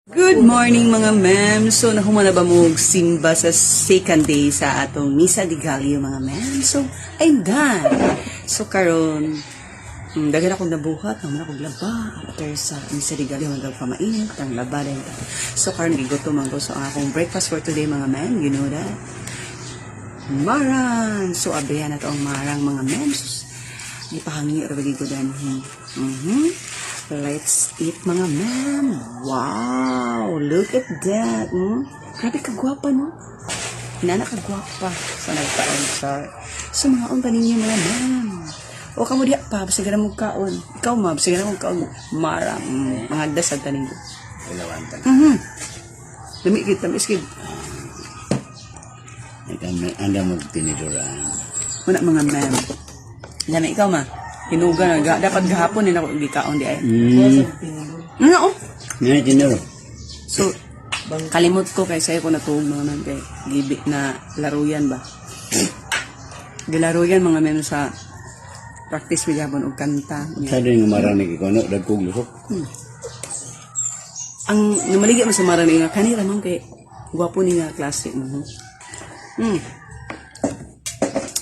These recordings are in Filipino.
Good morning mga ma'am. So nahuma na ba mo simba sa second day sa atong Misa de Gallo mga ma'am? So I'm done. So karon dagan akong nabuhat, naman akong laba after sa Misa de Gallo hanggang pamainit ang laba din. So karon gigotom man ko so ang akong breakfast for today mga ma'am, you know that. Marang. So abrihan na to ang marang mga ma'am. Di pahangi ra bagi ko danhi. Let's eat mga ma'am. Wow, look at that. Grabe kagwapa no. Hinana kagwapa. So nagpa-answer. So mga unta ninyo mga ma'am. O kamo diha pa basta gana mo kaon. Ikaw ma basta gana mo kaon. Marang mga dasag tanin ko. Ilawantan. Dami kita miskid. Anda magtiniduran. Muna mga ma'am. Dami ikaw ma. Hinuga na. Dapat gahapon din ako gikaon di ay. Ano? Ngayon tinuro. So, kalimot ko kay sa'yo ko natulog naman kay gibi na laruyan ba? Gilaruyan mga men sa practice with o kanta. Sa din nga maranig ikaw no, dagkog lusok. Ang namaligya mo sa marami nga, kanira man kay gwapo ni nga klase mo.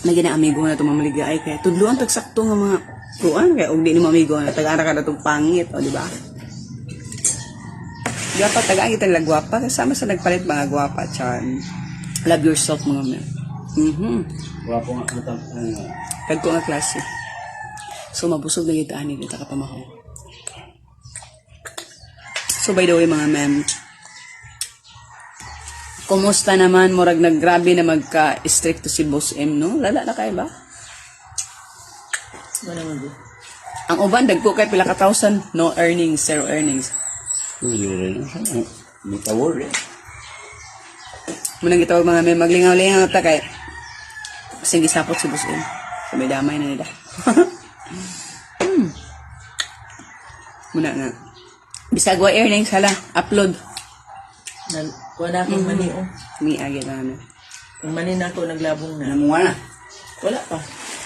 Nagyan na amigo na itong mamaligya ay kaya tudluan tagsakto nga mga kuan kaya og di ni mamigo na tagara ka na itong pangit o di ba? Dapat tagaan kita nila gwapa kasama sa nagpalit mga gwapa chan. Love yourself mga men. Wapo nga utang. Kagko nga klase. So mabusog na kita ani kita kapamahaw. So by the way mga men, kumusta naman murag naggrabe na magka-strict to si Boss M no? Lala na kayo ba? Ano naman di? Ang uban dagko kay pila ka thousand, no earnings, zero earnings. Tuloy rin. May tawor eh. Munang gitawag mga may maglingaw-lingaw ta kay sige sapot si Boss M. So may damay na nila. Muna nga. Bisag wa earnings hala, upload. Wala akong mani oh. Ni agi na. Ang mani na ako naglabong na. Namunga na. Wala pa.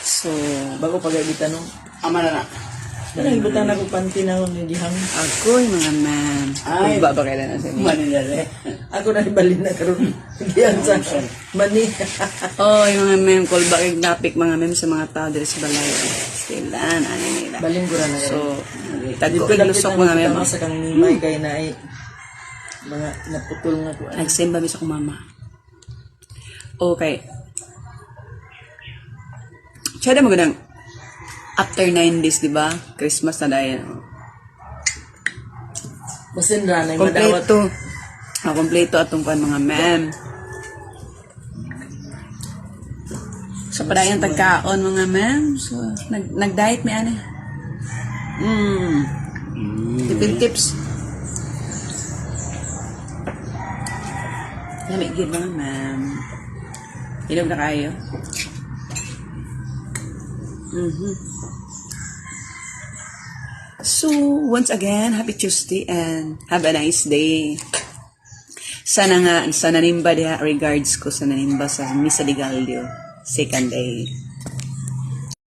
So, Bago pag-agitan no. Ama na na. Nagbutan ako panty na akong nagihang. ako yung mga ma'am. Ay. Ba ba kailan na sa inyo? Manila rin. Ako na ibalin na karon. Diyan sa mani. Oh, yung mga ma'am, call back yung topic mga ma'am sa mga tao dito sa balay. Stilan, ano nila. Balin ko na So, Dito tagko ilusok mga ma'am. sa kang nimay kay na ay mga naputol nga ko. Nag-send ba sa kong mama? Okay. Tsada magandang after 9 days, di ba? Christmas na dahil. Basin ra na madawat. Kompleto. Kompleto atong pan mga ma'am. Sa padayan tagkaon mga ma'am. So, nag-diet may ano. Tipid tips. Lamig gid mga ma'am. Inom na kayo. So, once again, happy Tuesday and have a nice day. Sana nga, sa nanimba diha, regards ko sa nanimba sa Misa de Gallo, second day.